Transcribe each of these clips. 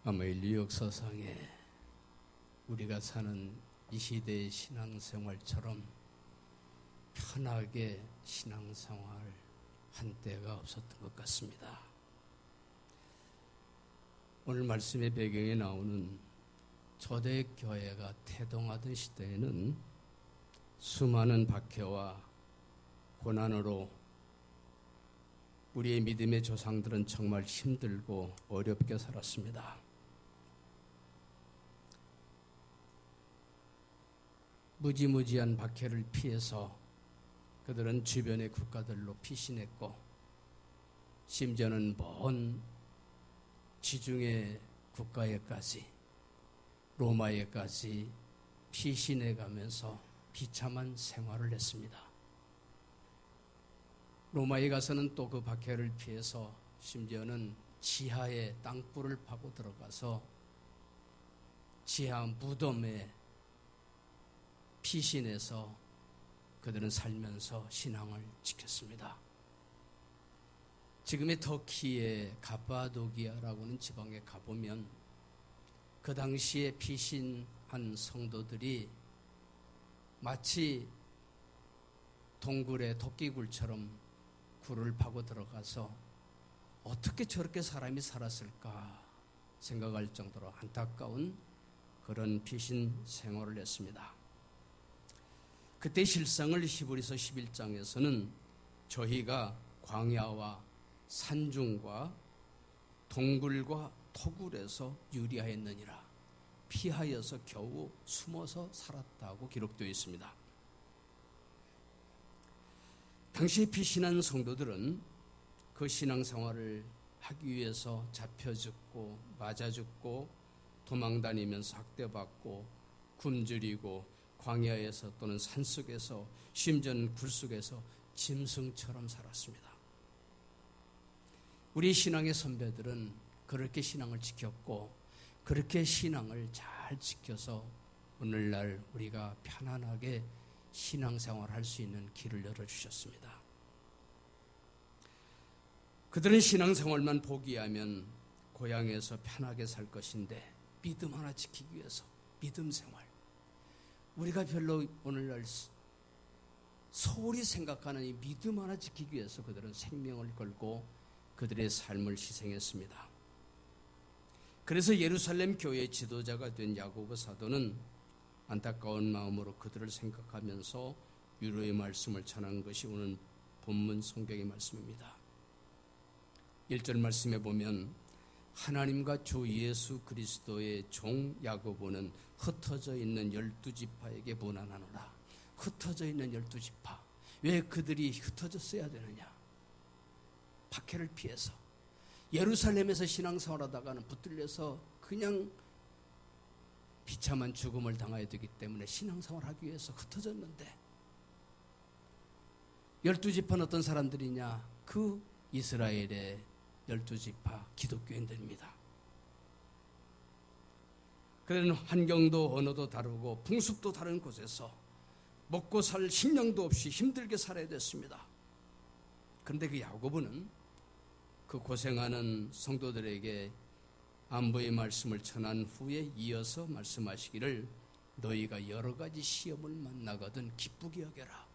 아마 인류 역사상에 우리가 사는 이 시대의 신앙생활처럼 편하게 신앙생활을 한 때가 없었던 것 같습니다. 오늘 말씀의 배경에 나오는 초대교회가 태동하던 시대에는 수많은 박해와 고난으로 우리의 믿음의 조상들은 정말 힘들고 어렵게 살았습니다. 무지무지한 박해를 피해서 그들은 주변의 국가들로 피신했고, 심지어는 먼 지중해 국가에까지, 로마에까지 피신해가면서 비참한 생활을 했습니다. 로마에 가서는 또 그 박해를 피해서 심지어는 지하에 땅굴을 파고 들어가서 지하 무덤에 피신해서 그들은 살면서 신앙을 지켰습니다. 지금의 터키의 가파도기아라고 하는 지방에 가보면 그 당시에 피신한 성도들이 마치 동굴에 토끼굴처럼 굴을 파고 들어가서 어떻게 저렇게 사람이 살았을까 생각할 정도로 안타까운 그런 피신 생활을 했습니다. 그때 실상을 히브리서 11장에서는 저희가 광야와 산중과 동굴과 토굴에서 유리하였느니라, 피하여서 겨우 숨어서 살았다고 기록되어 있습니다. 당시 피신한 성도들은 그 신앙생활을 하기 위해서 잡혀 죽고 맞아 죽고 도망다니면서 학대받고 굶주리고 광야에서 또는 산속에서 심지어는 굴속에서 짐승처럼 살았습니다. 우리 신앙의 선배들은 그렇게 신앙을 지켰고, 그렇게 신앙을 잘 지켜서 오늘날 우리가 편안하게 신앙생활을 할 수 있는 길을 열어주셨습니다. 그들은 신앙생활만 포기하면 고향에서 편하게 살 것인데, 믿음 하나 지키기 위해서 믿음 생활, 우리가 별로 오늘날 소홀히 생각하는 이 믿음 하나 지키기 위해서 그들은 생명을 걸고 그들의 삶을 희생했습니다. 그래서 예루살렘 교회의 지도자가 된 야고보 사도는 안타까운 마음으로 그들을 생각하면서 위로의 말씀을 전한 것이 오늘 본문 성경의 말씀입니다. 1절 말씀에 보면 하나님과 주 예수 그리스도의 종 야고보는 흩어져 있는 12지파에게 문안하노라. 흩어져 있는 12지파. 왜 그들이 흩어졌어야 되느냐? 박해를 피해서 예루살렘에서 신앙생활하다가는 붙들려서 그냥 비참한 죽음을 당해야 되기 때문에 신앙생활하기 위해서 흩어졌는데, 12지파는 어떤 사람들이냐? 그 이스라엘의 12지파 기독교인들입니다. 그들은 환경도 언어도 다르고 풍습도 다른 곳에서 먹고 살 식량도 없이 힘들게 살아야 됐습니다. 그런데 그 야고보는 그 고생하는 성도들에게 안부의 말씀을 전한 후에 이어서 말씀하시기를 너희가 여러 가지 시험을 만나거든 기쁘게 여겨라.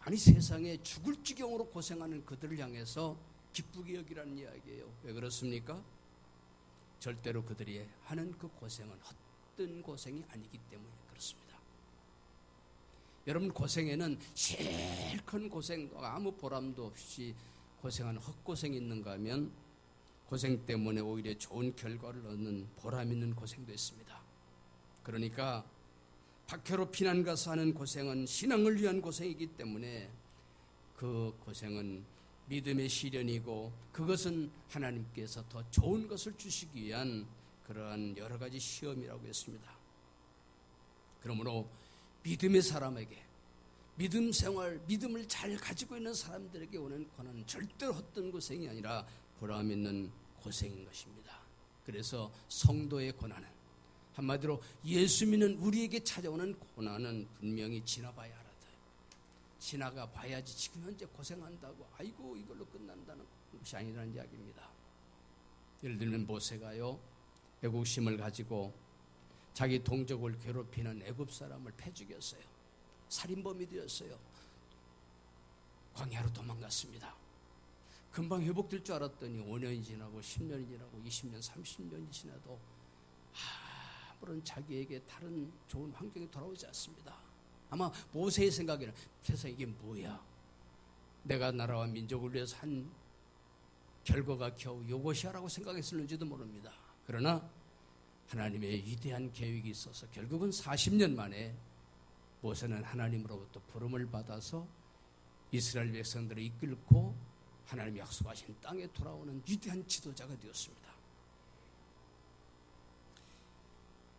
아니, 세상에 죽을 지경으로 고생하는 그들을 향해서 기쁘게 여기라는 이야기예요. 왜 그렇습니까? 절대로 그들이 하는 그 고생은 헛된 고생이 아니기 때문에 그렇습니다. 여러분, 고생에는 제일 큰 고생, 아무 보람도 없이 고생하는 헛고생이 있는가 하면 고생 때문에 오히려 좋은 결과를 얻는 보람 있는 고생도 있습니다. 그러니까 박해로 피난 가서 하는 고생은 신앙을 위한 고생이기 때문에 그 고생은 믿음의 시련이고, 그것은 하나님께서 더 좋은 것을 주시기 위한 그러한 여러 가지 시험이라고 했습니다. 그러므로 믿음의 사람에게, 믿음 생활, 믿음을 잘 가지고 있는 사람들에게 오는 고난은 절대로 헛된 고생이 아니라 보람 있는 고생인 것입니다. 그래서 성도의 고난은, 한마디로 예수 믿는 우리에게 찾아오는 고난은 분명히 지나봐야 알아요. 지나가 봐야지 지금 현재 고생한다고 아이고 이걸로 끝난다는 것이 아니라는 이야기입니다. 예를 들면 모세가요, 애국심을 가지고 자기 동족을 괴롭히는 애굽 사람을 패 죽였어요. 살인범이 되었어요. 광야로 도망갔습니다. 금방 회복될 줄 알았더니 5년이 지나고 10년이 지나고 20년, 30년이 지나도 아무런 자기에게 다른 좋은 환경이 돌아오지 않습니다. 아마 모세의 생각에는 세상에 이게 뭐야? 내가 나라와 민족을 위해서 한 결과가 겨우 이것이야라고 생각했을는지도 모릅니다. 그러나 하나님의 위대한 계획이 있어서 결국은 40년 만에 모세는 하나님으로부터 부름을 받아서 이스라엘 백성들을 이끌고 하나님이 약속하신 땅에 돌아오는 위대한 지도자가 되었습니다.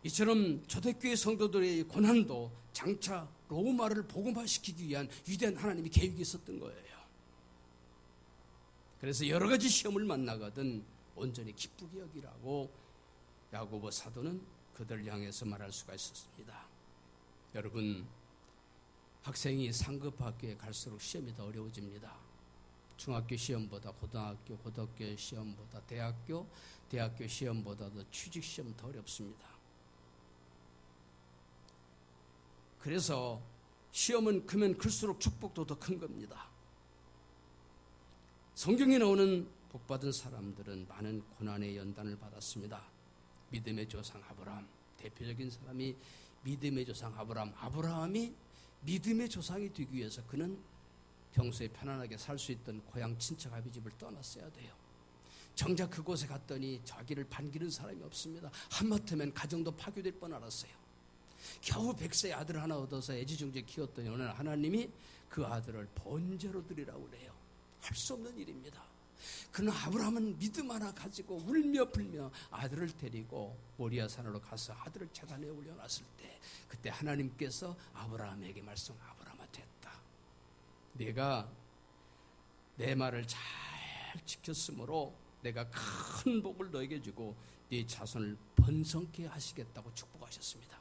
이처럼 초대교회 성도들의 고난도 장차 로마를 복음화시키기 위한 위대한 하나님의 계획이 있었던 거예요. 그래서 여러 가지 시험을 만나거든 온전히 기쁘게 여기라고 야고보 사도는 그들을 향해서 말할 수가 있었습니다. 여러분, 학생이 상급 학교에 갈수록 시험이 더 어려워집니다. 중학교 시험보다 고등학교 시험보다 대학교 시험보다도 취직 시험 더 어렵습니다. 그래서 시험은 크면 클수록 축복도 더 큰 겁니다. 성경에 나오는 복받은 사람들은 많은 고난의 연단을 받았습니다. 믿음의 조상 아브라함, 대표적인 사람이 믿음의 조상 아브라함. 아브라함이 믿음의 조상이 되기 위해서 그는 평소에 편안하게 살 수 있던 고향 친척 아비 집을 떠났어야 돼요. 정작 그곳에 갔더니 자기를 반기는 사람이 없습니다. 한마터면 가정도 파괴될 뻔 알았어요. 겨우 100세의 아들 하나 얻어서 애지중지 키웠더니 오늘 하나님이 그 아들을 번제로 드리라고 그래요. 할 수 없는 일입니다. 그는 아브라함은 믿음 하나 가지고 울며 불며 아들을 데리고 모리아 산으로 가서 아들을 제단에 올려놨을 때 그때 하나님께서 아브라함에게 아브라함아 됐다. 네가 내 말을 잘 지켰으므로 내가 큰 복을 너에게 주고 네 자손을 번성케 하시겠다고 축복하셨습니다.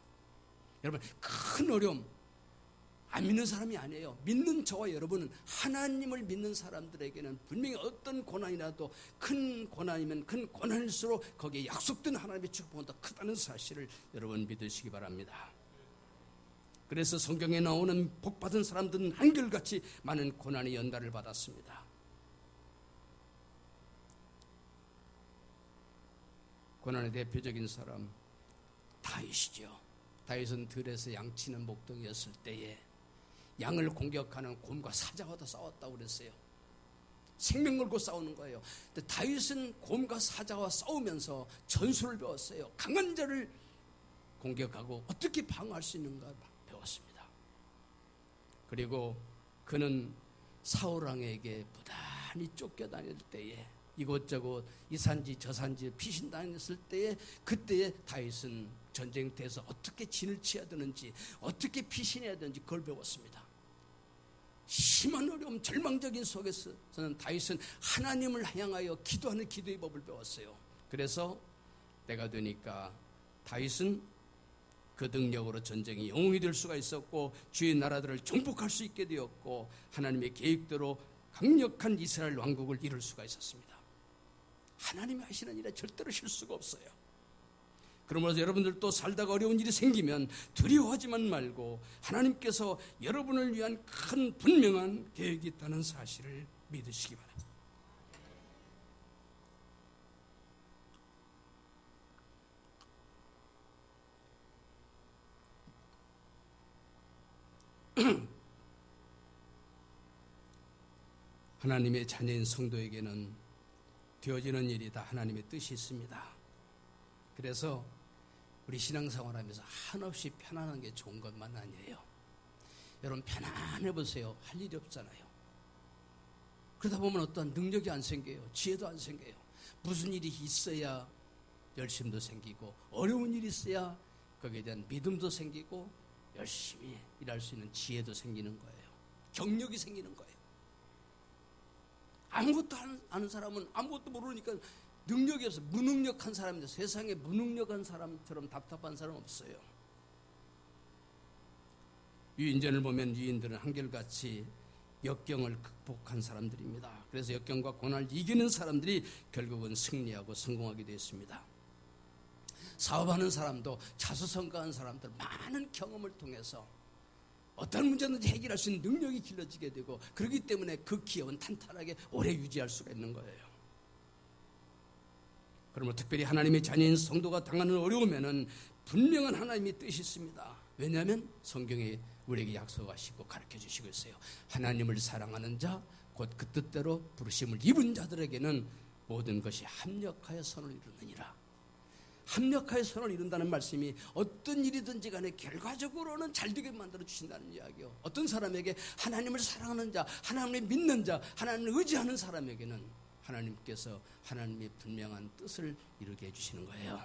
여러분, 큰 어려움, 안 믿는 사람이 아니에요. 믿는 저와 여러분은, 하나님을 믿는 사람들에게는 분명히 어떤 고난이라도 큰 고난이면 큰 고난일수록 거기에 약속된 하나님의 축복은 더 크다는 사실을 여러분 믿으시기 바랍니다. 그래서 성경에 나오는 복받은 사람들은 한결같이 많은 고난의 연단을 받았습니다. 고난의 대표적인 사람 다윗이죠. 다윗은 들에서 양치는 목동이었을 때에 양을 공격하는 곰과 사자와도 싸웠다고 그랬어요. 생명 걸고 싸우는 거예요. 근데 다윗은 곰과 사자와 싸우면서 전술을 배웠어요. 강한 자를 공격하고 어떻게 방어할 수 있는가 배웠습니다. 그리고 그는 사울왕에게 부단히 쫓겨다닐 때에 이곳저곳 이 산지 저 산지 피신당했을 때에 그때에 다윗은 전쟁터에서 어떻게 진을 치어야 되는지 어떻게 피신해야 되는지 그걸 배웠습니다. 심한 어려움 절망적인 속에서는 다윗은 하나님을 향하여 기도하는 기도의 법을 배웠어요. 그래서 때가 되니까 다윗은 그 능력으로 전쟁이 영웅이 될 수가 있었고 주의 나라들을 정복할 수 있게 되었고 하나님의 계획대로 강력한 이스라엘 왕국을 이룰 수가 있었습니다. 하나님이 하시는 일에 절대로 실수가 없어요. 그러므로 여러분들도 살다가 어려운 일이 생기면 두려워하지만 말고 하나님께서 여러분을 위한 큰 분명한 계획이 있다는 사실을 믿으시기 바랍니다. 하나님의 자녀인 성도에게는 되어지는 일이 다 하나님의 뜻이 있습니다. 그래서 우리 신앙생활하면서 한없이 편안한 게 좋은 것만 아니에요. 여러분 편안해 보세요. 할 일이 없잖아요. 그러다 보면 어떠한 능력이 안 생겨요. 지혜도 안 생겨요. 무슨 일이 있어야 열심도 생기고 어려운 일이 있어야 거기에 대한 믿음도 생기고 열심히 일할 수 있는 지혜도 생기는 거예요. 경력이 생기는 거예요. 아무것도 아는 사람은 아무것도 모르니까 능력이 없어. 무능력한 사람인데 세상에 무능력한 사람처럼 답답한 사람은 없어요. 유인전을 보면 유인들은 한결같이 역경을 극복한 사람들입니다. 그래서 역경과 고난을 이기는 사람들이 결국은 승리하고 성공하게 되었습니다. 사업하는 사람도 자수성가한 사람들 많은 경험을 통해서 어떤 문제든지 해결할 수 있는 능력이 길러지게 되고 그렇기 때문에 그 기업은 탄탄하게 오래 유지할 수가 있는 거예요. 그러면 특별히 하나님의 자녀인 성도가 당하는 어려움에는 분명한 하나님의 뜻이 있습니다. 왜냐하면 성경에 우리에게 약속하시고 가르쳐 주시고 있어요. 하나님을 사랑하는 자, 곧 그 뜻대로 부르심을 입은 자들에게는 모든 것이 합력하여 선을 이루느니라. 합력하여 선을 이룬다는 말씀이 어떤 일이든지 간에 결과적으로는 잘되게 만들어 주신다는 이야기요. 어떤 사람에게 하나님을 사랑하는 자, 하나님을 믿는 자, 하나님을 의지하는 사람에게는 하나님께서 하나님의 분명한 뜻을 이루게 해주시는 거예요.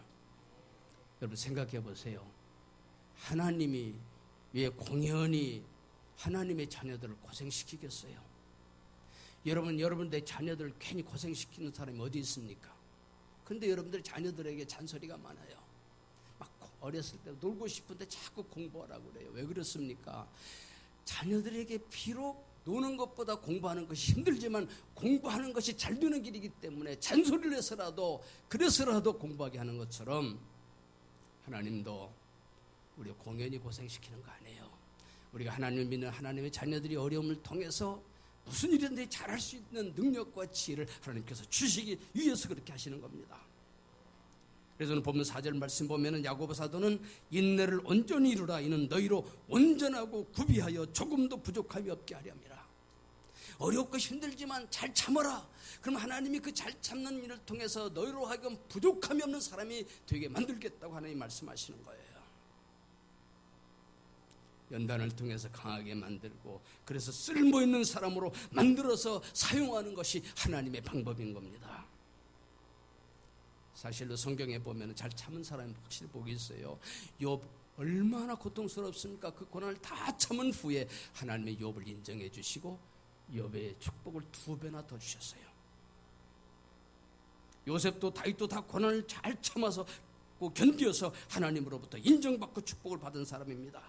여러분 생각해 보세요. 하나님이 왜 공연히 하나님의 자녀들을 고생시키겠어요? 여러분들의 자녀들을 괜히 고생시키는 사람이 어디 있습니까? 근데 여러분들 자녀들에게 잔소리가 많아요. 막 어렸을 때 놀고 싶은데 자꾸 공부하라고 그래요. 왜 그렇습니까? 자녀들에게 비록 노는 것보다 공부하는 것이 힘들지만 공부하는 것이 잘 되는 길이기 때문에 잔소리를 해서라도 그래서라도 공부하게 하는 것처럼 하나님도 우리 공연히 고생시키는 거 아니에요. 우리가 하나님을 믿는 하나님의 자녀들이 어려움을 통해서 무슨 일이든지 잘할 수 있는 능력과 지혜를 하나님께서 주시기 위해서 그렇게 하시는 겁니다. 그래서 본문 4절 말씀 보면은 야고보 사도는 인내를 온전히 이루라. 이는 너희로 온전하고 구비하여 조금도 부족함이 없게 하려 함이라. 어렵고 힘들지만 잘 참아라. 그럼 하나님이 그 잘 참는 일을 통해서 너희로 하여금 부족함이 없는 사람이 되게 만들겠다고 하나님 말씀하시는 거예요. 연단을 통해서 강하게 만들고 그래서 쓸모있는 사람으로 만들어서 사용하는 것이 하나님의 방법인 겁니다. 사실로 성경에 보면 잘 참은 사람이 확실히 복이 있어요. 욥 얼마나 고통스럽습니까? 그 고난을 다 참은 후에 하나님의 욥을 인정해 주시고 욥의 축복을 2배나 더 주셨어요. 요셉도 다윗도 다 고난을 잘 참아서 견디어서 하나님으로부터 인정받고 축복을 받은 사람입니다.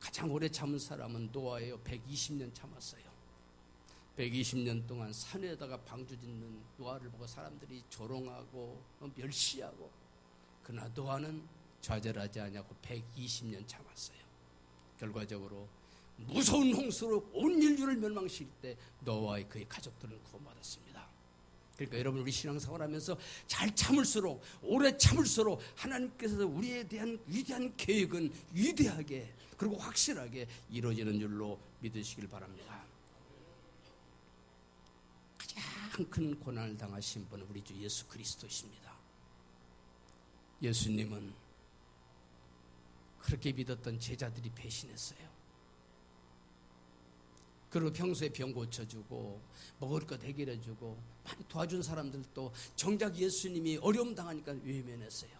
가장 오래 참은 사람은 노아예요. 120년 참았어요. 120년 동안 산에다가 방주 짓는 노아를 보고 사람들이 조롱하고 멸시하고 그러나 노아는 좌절하지 않냐고 120년 참았어요. 결과적으로 무서운 홍수로 온 인류를 멸망시킬 때 노아의 그의 가족들은 구원받았습니다. 그러니까 여러분 우리 신앙생활 하면서 잘 참을수록 오래 참을수록 하나님께서 우리에 대한 위대한 계획은 위대하게 그리고 확실하게 이루어지는 줄로 믿으시길 바랍니다. 가장 큰 고난을 당하신 분은 우리 주 예수 그리스도이십니다. 예수님은 그렇게 믿었던 제자들이 배신했어요. 그리고 평소에 병 고쳐주고 먹을 것 해결해주고 많이 도와준 사람들도 정작 예수님이 어려움 당하니까 외면했어요.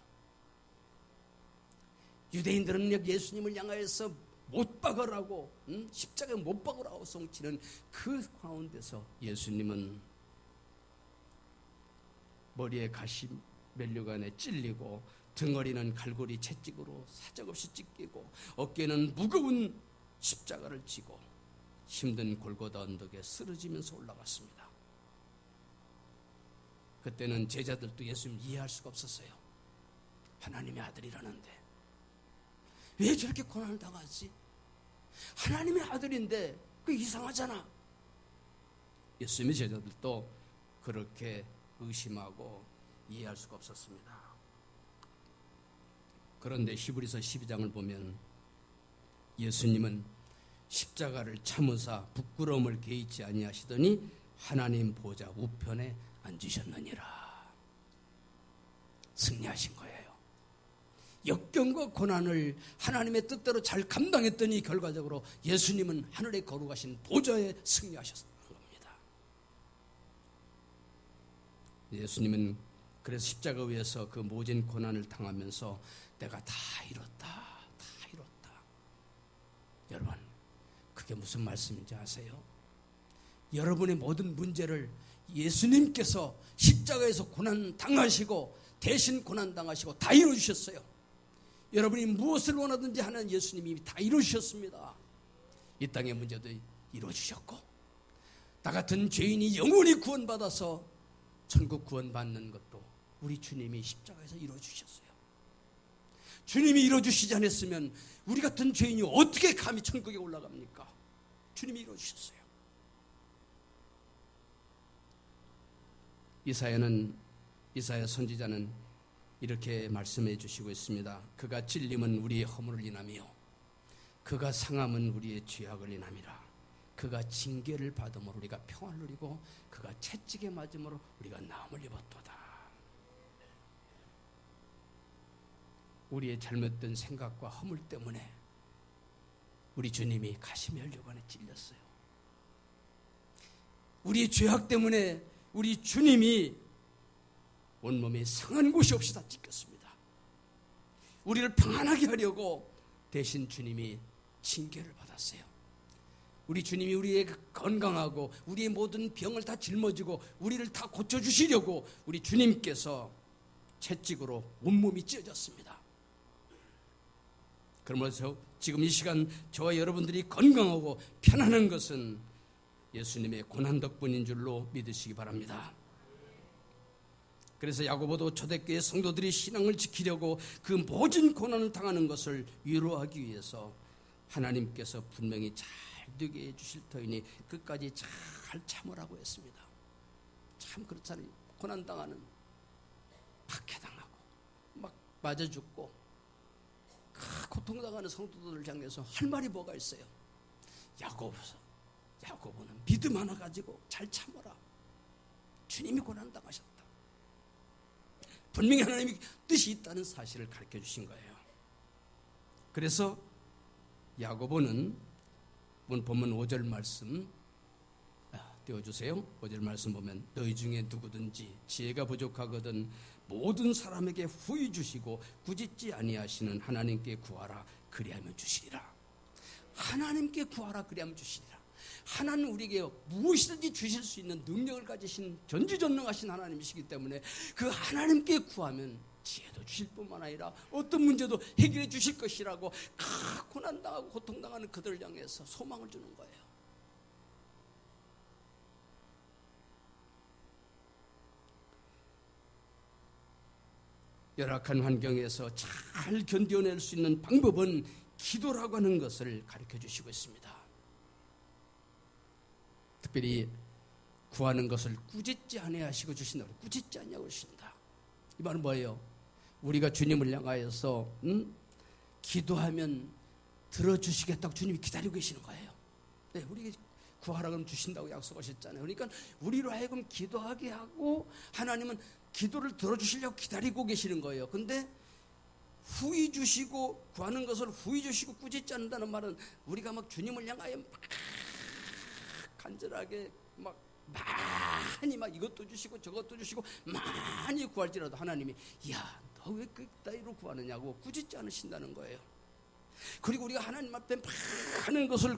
유대인들은 예수님을 향하여서 못 박으라고 십자가에 못 박으라고 송치는 그 가운데서 예수님은 머리에 가시 면류관에 찔리고 등허리는 갈고리 채찍으로 사정없이 찢기고 어깨는 무거운 십자가를 지고 힘든 골고다 언덕에 쓰러지면서 올라갔습니다. 그때는 제자들도 예수님 이해할 수가 없었어요. 하나님의 아들이라는데 왜 저렇게 고난을 당하지? 하나님의 아들인데 그 이상하잖아. 예수님의 제자들도 그렇게 의심하고 이해할 수가 없었습니다. 그런데 히브리서 12장을 보면 예수님은 십자가를 참으사 부끄러움을 개의치 아니하시더니 하나님 보좌 우편에 앉으셨느니라. 승리하신 거예요. 역경과 고난을 하나님의 뜻대로 잘 감당했더니 결과적으로 예수님은 하늘에 거룩하신 보좌에 승리하셨다는 겁니다. 예수님은 그래서 십자가 위에서 그 모진 고난을 당하면서 내가 다 이뤘다. 여러분 그게 무슨 말씀인지 아세요? 여러분의 모든 문제를 예수님께서 십자가에서 고난 당하시고 대신 고난 당하시고 다 이루어주셨어요. 여러분이 무엇을 원하든지 하는 예수님이 다 이루어주셨습니다. 이 땅의 문제도 이루어주셨고 나 같은 죄인이 영원히 구원받아서 천국 구원받는 것도 우리 주님이 십자가에서 이루어주셨어요. 주님이 이루어주시지 않았으면 우리 같은 죄인이 어떻게 감히 천국에 올라갑니까? 주님이 이루어주셨어요. 이사야 선지자는 이렇게 말씀해 주시고 있습니다. 그가 찔림은 우리의 허물을 인하며 그가 상함은 우리의 죄악을 인함이라. 그가 징계를 받음으로 우리가 평안을 누리고 그가 채찍에 맞음으로 우리가 나음을 입었도다. 우리의 잘못된 생각과 허물 때문에 우리 주님이 가시면류관에 찔렸어요. 우리의 죄악 때문에 우리 주님이 온몸에 상한 곳이 없이 다 찢겼습니다. 우리를 평안하게 하려고 대신 주님이 징계를 받았어요. 우리 주님이 우리의 건강하고 우리의 모든 병을 다 짊어지고 우리를 다 고쳐주시려고 우리 주님께서 채찍으로 온몸이 찢어졌습니다. 그러면서 지금 이 시간 저와 여러분들이 건강하고 편안한 것은 예수님의 고난 덕분인 줄로 믿으시기 바랍니다. 그래서 야고보도 초대교회 성도들이 신앙을 지키려고 그 모든 고난을 당하는 것을 위로하기 위해서 하나님께서 분명히 잘 되게 해주실 터이니 끝까지 잘 참으라고 했습니다. 참 그렇잖아요. 고난당하는, 박해당하고 막 맞아 죽고 고통당하는 성도들을 향해서 할 말이 뭐가 있어요? 야고보는 믿음 하나 가지고 잘 참아라. 주님이 고난당하셨다. 분명히 하나님이 뜻이 있다는 사실을 가르쳐 주신 거예요. 그래서 야고보는 본문 5절 말씀 띄워주세요. 5절 말씀 보면 너희 중에 누구든지 지혜가 부족하거든 모든 사람에게 후히 주시고 꾸짖지 아니하시는 하나님께 구하라 그리하면 주시리라. 하나님께 구하라 그리하면 주시리라. 하나님은 우리에게 무엇이든지 주실 수 있는 능력을 가지신 전지전능하신 하나님이시기 때문에 그 하나님께 구하면 지혜도 주실 뿐만 아니라 어떤 문제도 해결해 주실 것이라고 고난당하고 고통당하는 그들을 향해서 소망을 주는 거예요. 열악한 환경에서 잘 견뎌낼 수 있는 방법은 기도라고 하는 것을 가르쳐 주시고 있습니다. 특별히 구하는 것을 꾸짖지 아니하시고 주신다고, 꾸짖지 않냐고 주신다. 이 말은 뭐예요? 우리가 주님을 향하여서 기도하면 들어주시겠다고 주님이 기다리고 계시는 거예요. 네, 우리에게 구하라 그러면 주신다고 약속하셨잖아요. 그러니까 우리로 하여금 기도하게 하고 하나님은 기도를 들어주시려고 기다리고 계시는 거예요. 근데 후히 주시고 구하는 것을 후히 주시고 꾸짖지 않는다는 말은 우리가 막 주님을 향하여 막 간절하게 막 많이 막 이것도 주시고 저것도 주시고 많이 구할지라도 하나님이 야, 너 왜 그따위로 구하느냐고 꾸짖지 않으신다는 거예요. 그리고 우리가 하나님 앞에 많은 것을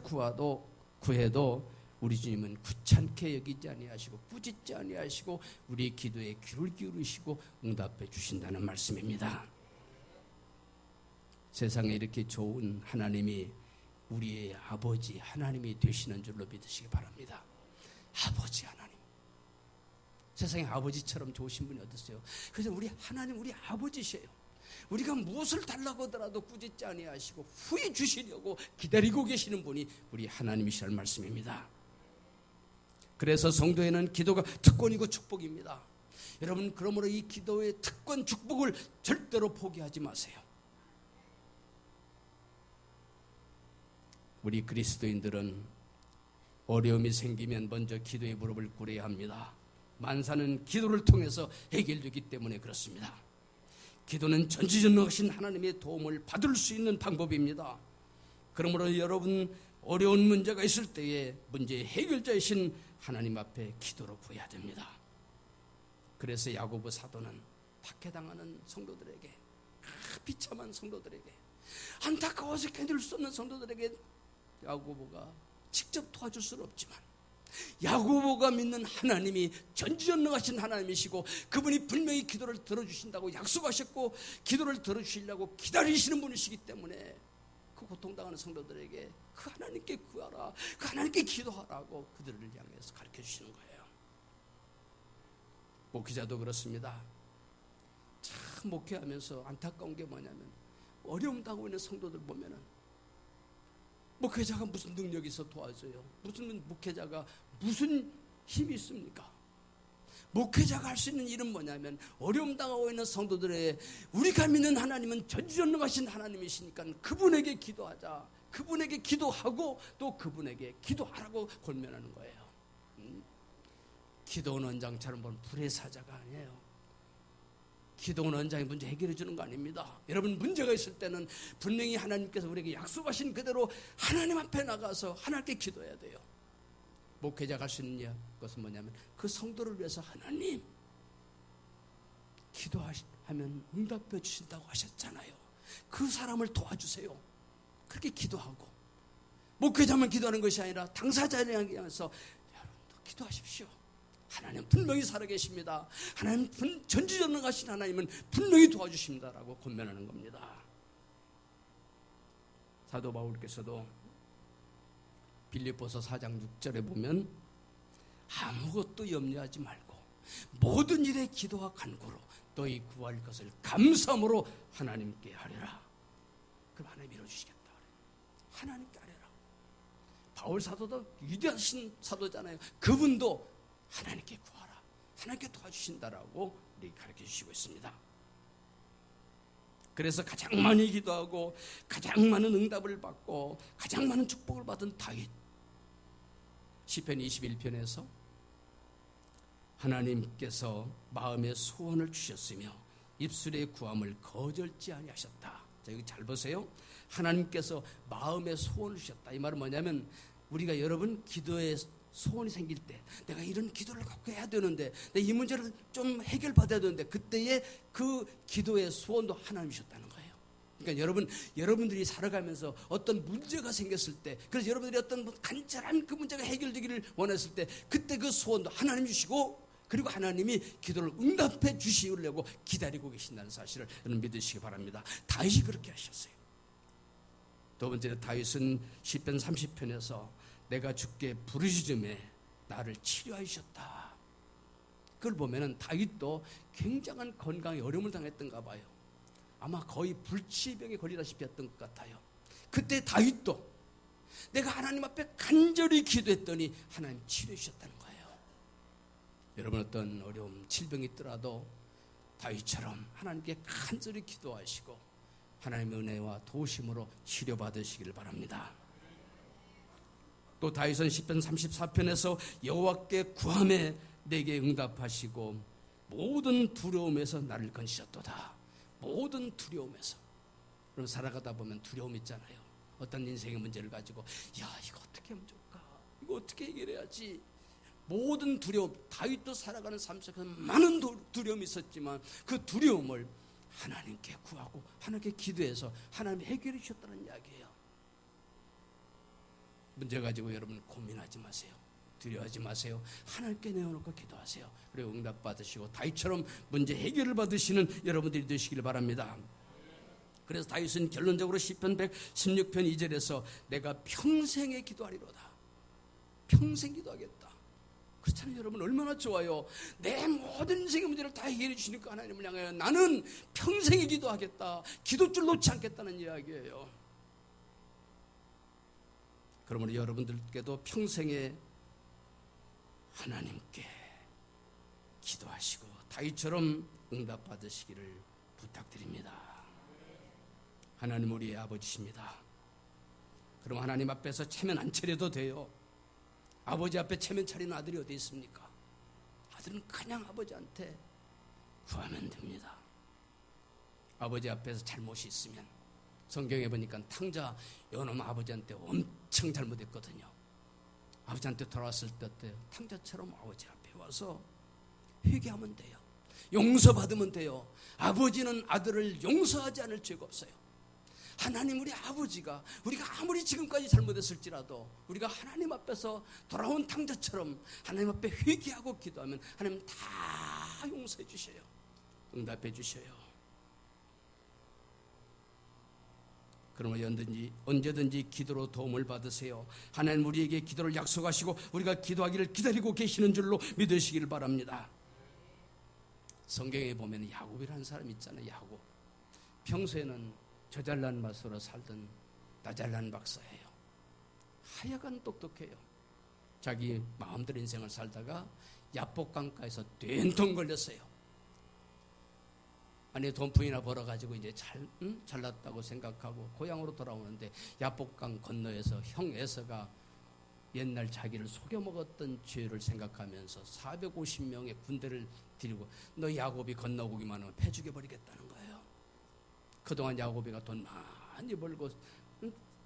구해도 우리 주님은 귀찮게 여기지 아니하시고 꾸짖지 아니하시고 우리 기도에 귀를 기울이시고 응답해 주신다는 말씀입니다. 세상에 이렇게 좋은 하나님이 우리의 아버지 하나님이 되시는 줄로 믿으시기 바랍니다. 아버지 하나님. 세상에 아버지처럼 좋으신 분이 어디 있어요? 그래서 우리 하나님 우리 아버지시에요. 우리가 무엇을 달라고 하더라도 꾸짖지 아니하시고 후히 주시려고 기다리고 계시는 분이 우리 하나님이시라는 말씀입니다. 그래서 성도에는 기도가 특권이고 축복입니다. 여러분 그러므로 이 기도의 특권 축복을 절대로 포기하지 마세요. 우리 그리스도인들은 어려움이 생기면 먼저 기도의 무릎을 꿇어야 합니다. 만사는 기도를 통해서 해결되기 때문에 그렇습니다. 기도는 전지전능하신 하나님의 도움을 받을 수 있는 방법입니다. 그러므로 여러분 어려운 문제가 있을 때에 문제의 해결자이신 하나님 앞에 기도로 구해야 됩니다. 그래서 야고보 사도는 박해당하는 성도들에게, 비참한 성도들에게, 안타까워서 견딜 수 없는 성도들에게 야고보가 직접 도와줄 수는 없지만 야고보가 믿는 하나님이 전지전능하신 하나님이시고 그분이 분명히 기도를 들어주신다고 약속하셨고 기도를 들어주시려고 기다리시는 분이시기 때문에 그 고통당하는 성도들에게 그 하나님께 구하라, 그 하나님께 기도하라고 그들을 향해서 가르쳐 주시는 거예요. 목회자도 그렇습니다. 참 목회하면서 안타까운 게 뭐냐면 어려움 당하고 있는 성도들 보면은 목회자가 무슨 능력이 있어 도와줘요? 무슨 목회자가 무슨 힘이 있습니까? 목회자가 할 수 있는 일은 뭐냐면 어려움 당하고 있는 성도들의 우리가 믿는 하나님은 전지전능하신 하나님이시니까 그분에게 기도하자. 그분에게 기도하고 또 그분에게 기도하라고 권면하는 거예요. 기도원 원장처럼 본 불의 사자가 아니에요. 기도원 원장이 문제 해결해 주는 거 아닙니다. 여러분 문제가 있을 때는 분명히 하나님께서 우리에게 약속하신 그대로 하나님 앞에 나가서 하나님께 기도해야 돼요. 목회자가 할 수 있는 것은 뭐냐면 그 성도를 위해서 하나님 기도하면 응답해 주신다고 하셨잖아요. 그 사람을 도와주세요. 그렇게 기도하고 목회자만 기도하는 것이 아니라 당사자를 향해서 여러분도 기도하십시오. 하나님 분명히 살아계십니다. 하나님 전지전능하신 하나님은 분명히 도와주십니다라고 권면하는 겁니다. 사도 바울께서도 빌립보서 4장 6절에 보면 아무것도 염려하지 말고 모든 일에 기도와 간구로 너희 구할 것을 감사함으로 하나님께 하리라. 그럼 하나님 이루어주시겠다. 하나님께 하리라. 바울 사도도 위대하신 사도잖아요. 그분도 하나님께 구하라. 하나님께 도와주신다라고 우리 가르쳐 주시고 있습니다. 그래서 가장 많이 기도하고 가장 많은 응답을 받고 가장 많은 축복을 받은 다윗. 시편 21편에서 하나님께서 마음의 소원을 주셨으며 입술의 구함을 거절지 아니하셨다. 자, 여기 잘 보세요. 하나님께서 마음의 소원을 주셨다. 이 말은 뭐냐면 우리가 여러분 기도에 소원이 생길 때 내가 이런 기도를 갖고 해야 되는데 내가 이 문제를 좀 해결받아야 되는데 그때의 그 기도의 소원도 하나님이셨다는 거예요. 그러니까 여러분들이 살아가면서 어떤 문제가 생겼을 때 그래서 여러분들이 어떤 간절한 그 문제가 해결되기를 원했을 때 그때 그 소원도 하나님 주시고 그리고 하나님이 기도를 응답해 주시려고 기다리고 계신다는 사실을 여러분 믿으시기 바랍니다. 다윗이 그렇게 하셨어요. 두 번째로 다윗은 시편 30편에서 내가 주께 부르짖음에 나를 치료하셨다. 그걸 보면은 다윗도 굉장한 건강에 어려움을 당했던가 봐요. 아마 거의 불치병에 걸리다시피 했던 것 같아요. 그때 다윗도 내가 하나님 앞에 간절히 기도했더니 하나님 치료해 주셨다는 거예요. 여러분 어떤 어려움, 질병이 있더라도 다윗처럼 하나님께 간절히 기도하시고 하나님의 은혜와 도우심으로 치료받으시기를 바랍니다. 또 다윗은 시편 34편에서 여호와께 구하매 내게 응답하시고 모든 두려움에서 나를 건지셨도다. 모든 두려움에서. 그럼 살아가다 보면 두려움 있잖아요. 어떤 인생의 문제를 가지고 야 이거 어떻게 하면 좋을까? 이거 어떻게 해결해야지? 모든 두려움, 다윗도 살아가는 삶 속에서 많은 두려움이 있었지만 그 두려움을 하나님께 구하고 하나님께 기도해서 하나님이 해결해 주셨다는 이야기예요. 문제 가지고 여러분 고민하지 마세요. 두려워하지 마세요. 하나님께 내어놓고 기도하세요. 그리고 응답 받으시고 다윗처럼 문제 해결을 받으시는 여러분들이 되시길 바랍니다. 그래서 다윗은 결론적으로 시편 116편 2절에서 내가 평생에 기도하리로다. 평생 기도하겠다. 그렇잖아요. 여러분 얼마나 좋아요. 내 모든 인생의 문제를 다 해결해 주시니까 하나님을 향하여 나는 평생에 기도하겠다. 기도줄 놓지 않겠다는 이야기예요. 그러므로 여러분들께도 평생에 하나님께 기도하시고 다윗처럼 응답받으시기를 부탁드립니다. 하나님 우리의 아버지십니다. 그럼 하나님 앞에서 체면 안 차려도 돼요. 아버지 앞에 체면 차리는 아들이 어디 있습니까? 아들은 그냥 아버지한테 구하면 됩니다. 아버지 앞에서 잘못이 있으면 성경에 보니까 탕자 요놈 아버지한테 엄청 잘못했거든요. 아버지한테 돌아왔을 때 탕자처럼 아버지 앞에 와서 회개하면 돼요. 용서받으면 돼요. 아버지는 아들을 용서하지 않을 죄가 없어요. 하나님 우리 아버지가 우리가 아무리 지금까지 잘못했을지라도 우리가 하나님 앞에서 돌아온 탕자처럼 하나님 앞에 회개하고 기도하면 하나님 다 용서해 주셔요. 응답해 주셔요. 그러면 언제든지 기도로 도움을 받으세요. 하나님 우리에게 기도를 약속하시고 우리가 기도하기를 기다리고 계시는 줄로 믿으시기를 바랍니다. 성경에 보면 야곱이라는 사람이 있잖아요. 야곱. 평소에는 저 잘난 맛으로 살던 나 잘난 박사예요. 하여간 똑똑해요. 자기 마음대로 인생을 살다가 야복강가에서 된통 걸렸어요. 아니 돈푼이나 벌어가지고 이제 잘났다고 생각하고 고향으로 돌아오는데 야복강 건너에서 형 에서가 옛날 자기를 속여먹었던 죄를 생각하면서 450명의 군대를 들이고 너 야곱이 건너오기만 하면 패 죽여버리겠다는 거예요. 그동안 야곱이가 돈 많이 벌고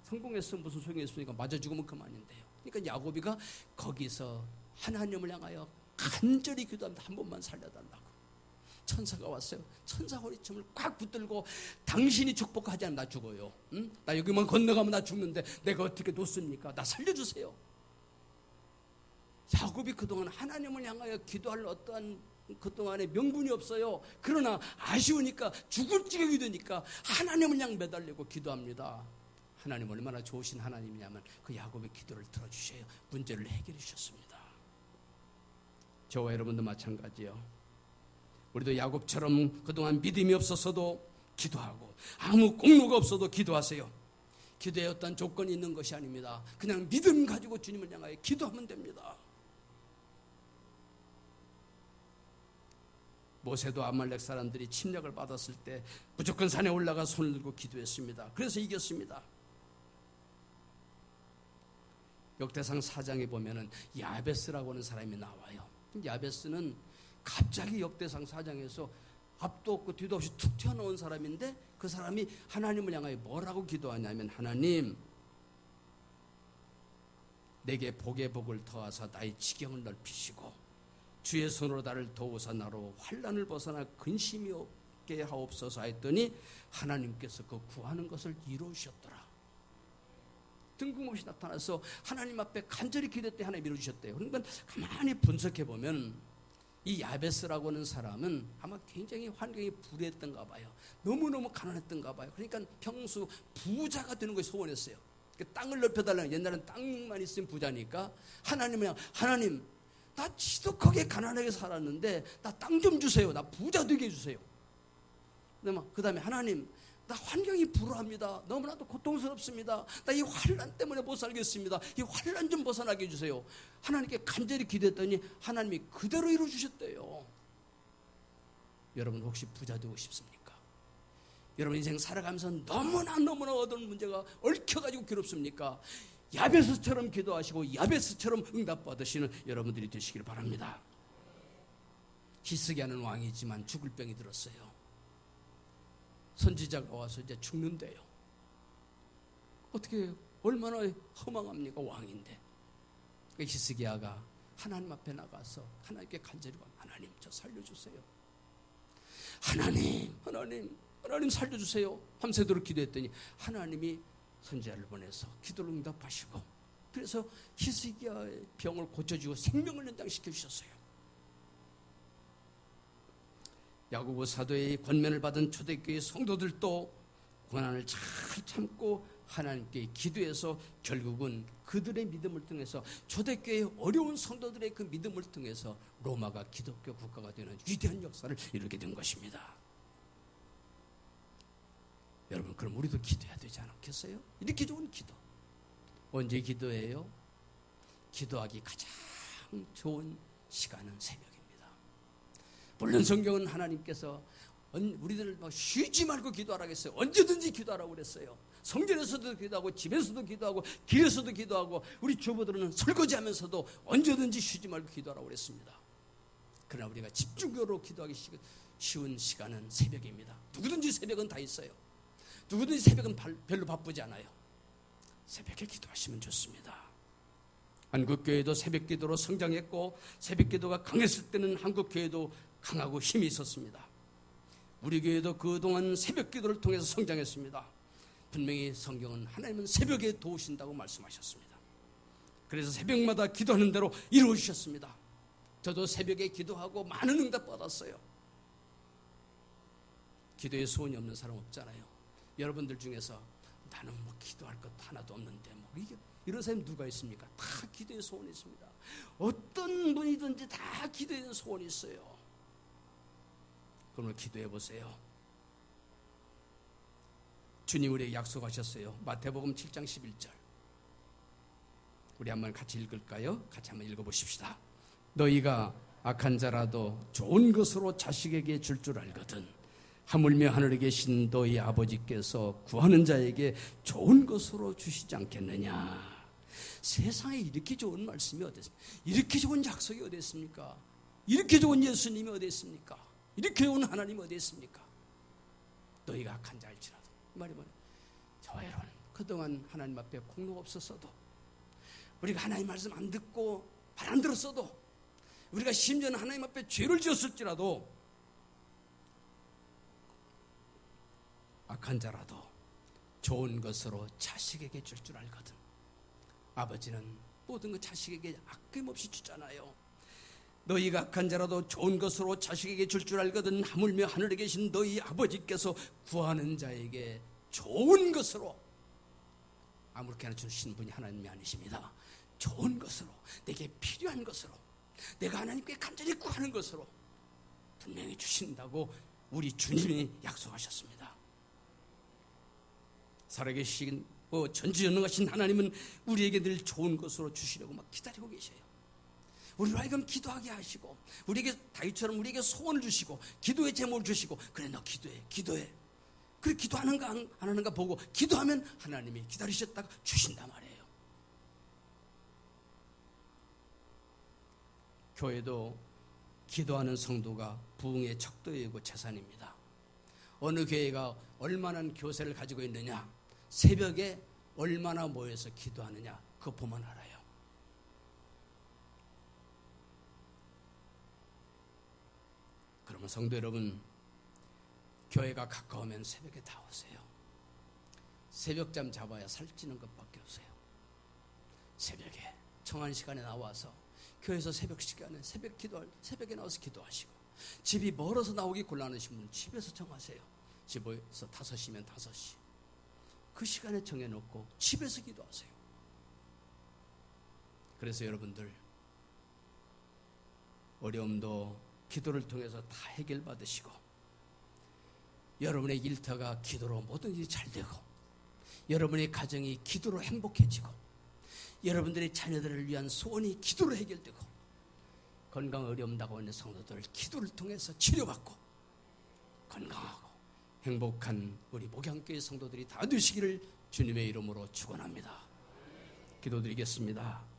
성공했어 무슨 소용이 있으니까 맞아 죽으면 그만인데요. 그러니까 야곱이가 거기서 하나님을 향하여 간절히 기도합니다. 한 번만 살려달라고. 천사가 왔어요. 천사 허리춤을 꽉 붙들고 당신이 축복하지 않으면 나 죽어요. 응? 나 여기만 건너가면 나 죽는데 내가 어떻게 놓습니까? 나 살려주세요. 야곱이 그동안 하나님을 향하여 기도할 어떠한 그동안에 명분이 없어요. 그러나 아쉬우니까 죽을 지경이 되니까 하나님을 향 매달리고 기도합니다. 하나님 얼마나 좋으신 하나님이냐면 그 야곱의 기도를 들어주셔요. 문제를 해결해 주셨습니다. 저와 여러분도 마찬가지요. 우리도 야곱처럼 그동안 믿음이 없었어도 기도하고 아무 공로가 없어도 기도하세요. 기도에 어떤 조건이 있는 것이 아닙니다. 그냥 믿음 가지고 주님을 향하여 기도하면 됩니다. 모세도 아말렉 사람들이 침략을 받았을 때 무조건 산에 올라가 손을 들고 기도했습니다. 그래서 이겼습니다. 역대상 4장에 보면은 야베스라고 하는 사람이 나와요. 야베스는 갑자기 역대상 4장에서 앞도 없고 뒤도 없이 툭 튀어나온 사람인데 그 사람이 하나님을 향하여 뭐라고 기도하냐면 하나님 내게 복의 복을 더하사 나의 지경을 넓히시고 주의 손으로 나를 도우사 나로 환난을 벗어나 근심이 없게 하옵소서 했더니 하나님께서 그 구하는 것을 이루셨더라. 뜬금없이 나타나서 하나님 앞에 간절히 기도했더니 하나님 이루셨대요. 그러니까 가만히 분석해 보면 이 야베스라고 하는 사람은 아마 굉장히 환경이 불리했던가 봐요. 너무너무 가난했던가 봐요. 그러니까 평소 부자가 되는 걸 소원했어요. 땅을 넓혀달라는, 옛날엔 땅만 있으면 부자니까 하나님이랑 하나님 나 지독하게 가난하게 살았는데 나 땅 좀 주세요. 나 부자 되게 해주세요. 그 다음에 하나님 나 환경이 불우합니다. 너무나도 고통스럽습니다. 나 이 환난 때문에 못 살겠습니다. 이 환난 좀 벗어나게 해주세요. 하나님께 간절히 기도했더니 하나님이 그대로 이루어주셨대요. 여러분 혹시 부자 되고 싶습니까? 여러분 인생 살아가면서 너무나 어두운 문제가 얽혀가지고 괴롭습니까? 야베스처럼 기도하시고 야베스처럼 응답받으시는 여러분들이 되시길 바랍니다. 히스기야는 왕이지만 죽을 병이 들었어요. 선지자가 와서 이제 죽는데요. 어떻게 얼마나 허망합니까? 왕인데. 히스기야가 하나님 앞에 나가서 하나님께 간절히 하나님 저 살려주세요. 하나님 살려주세요. 밤새도록 기도했더니 하나님이 선지자를 보내서 기도를 응답하시고 그래서 히스기야의 병을 고쳐주고 생명을 연장시켜 주셨어요. 야고보 사도의 권면을 받은 초대교회 성도들도 고난을 잘 참고 하나님께 기도해서 결국은 그들의 믿음을 통해서 초대교회의 어려운 성도들의 그 믿음을 통해서 로마가 기독교 국가가 되는 위대한 역사를 이루게 된 것입니다. 여러분 그럼 우리도 기도해야 되지 않겠어요? 이렇게 좋은 기도 언제 기도해요? 기도하기 가장 좋은 시간은 새벽입니다. 물론 성경은 하나님께서 우리들을 쉬지 말고 기도하라고 했어요. 언제든지 기도하라고 그랬어요. 성전에서도 기도하고 집에서도 기도하고 길에서도 기도하고 우리 주부들은 설거지하면서도 언제든지 쉬지 말고 기도하라고 그랬습니다. 그러나 우리가 집중적으로 기도하기 쉬운 시간은 새벽입니다. 누구든지 새벽은 다 있어요. 누구든지 새벽은 별로 바쁘지 않아요. 새벽에 기도하시면 좋습니다. 한국교회도 새벽 기도로 성장했고 새벽 기도가 강했을 때는 한국교회도 강하고 힘이 있었습니다. 우리 교회도 그동안 새벽 기도를 통해서 성장했습니다. 분명히 성경은 하나님은 새벽에 도우신다고 말씀하셨습니다. 그래서 새벽마다 기도하는 대로 이루어주셨습니다. 저도 새벽에 기도하고 많은 응답 받았어요. 기도에 소원이 없는 사람 없잖아요. 여러분들 중에서 나는 뭐 기도할 것 하나도 없는데 뭐 이런 사람이 누가 있습니까? 다 기도에 소원이 있습니다. 어떤 분이든지 다 기도에 소원이 있어요. 그러면 기도해 보세요. 주님 우리에게 약속하셨어요. 마태복음 7장 11절. 우리 한번 같이 읽을까요? 같이 한번 읽어보십시다. 너희가 악한 자라도 좋은 것으로 자식에게 줄 줄 알거든 하물며 하늘에 계신 너희 아버지께서 구하는 자에게 좋은 것으로 주시지 않겠느냐. 세상에 이렇게 좋은 말씀이 어디 있습니까? 이렇게 좋은 약속이 어디 있습니까? 이렇게 좋은 예수님이 어디 있습니까? 이렇게 좋은 하나님이 어디 있습니까? 너희가 악한 자일지라도. 이 말이 뭐냐? 저와 여러분, 그동안 하나님 앞에 공로가 없었어도, 우리가 하나님 말씀 안 듣고 말 안 들었어도, 우리가 심지어는 하나님 앞에 죄를 지었을지라도, 악한 자라도 좋은 것으로 자식에게 줄 줄 알거든. 아버지는 모든 것 자식에게 아낌없이 주잖아요. 너희가 악한 자라도 좋은 것으로 자식에게 줄 줄 알거든 하물며 하늘에 계신 너희 아버지께서 구하는 자에게 좋은 것으로, 아무렇게나 주신 분이 하나님이 아니십니다. 좋은 것으로, 내게 필요한 것으로, 내가 하나님께 간절히 구하는 것으로 분명히 주신다고 우리 주님이 약속하셨습니다. 살아계신 전지전능하신 하나님은 우리에게 늘 좋은 것으로 주시려고 막 기다리고 계셔요. 우리로 하여금 기도하게 하시고, 우리에게 다윗처럼 우리에게 소원을 주시고, 기도의 제목을 주시고, 그래 너 기도해. 그래 기도하는가 안 하는가 보고 기도하면 하나님이 기다리셨다가 주신단 말이에요. 교회도 기도하는 성도가 부흥의 척도이고 재산입니다. 어느 교회가 얼마나 교세를 가지고 있느냐, 새벽에 얼마나 모여서 기도하느냐, 그거 보면 알아요. 그러면 성도 여러분, 교회가 가까우면 새벽에 다 오세요. 새벽잠 잡아야 살찌는 것밖에 없어요. 새벽에 정한 시간에 나와서 교회에서 새벽 시간에 새벽에 나와서 기도하시고, 집이 멀어서 나오기 곤란하신 분은 집에서 정하세요. 집에서 5시면 5시. 그 시간에 정해놓고 집에서 기도하세요. 그래서 여러분들 어려움도 기도를 통해서 다 해결받으시고, 여러분의 일터가 기도로 뭐든지 잘 되고, 여러분의 가정이 기도로 행복해지고, 여러분들의 자녀들을 위한 소원이 기도로 해결되고, 건강 어려움 당하고 있는 성도들 기도를 통해서 치료받고 건강하고 행복한 우리 목양교회 성도들이 다 되시기를 주님의 이름으로 축원합니다. 기도드리겠습니다.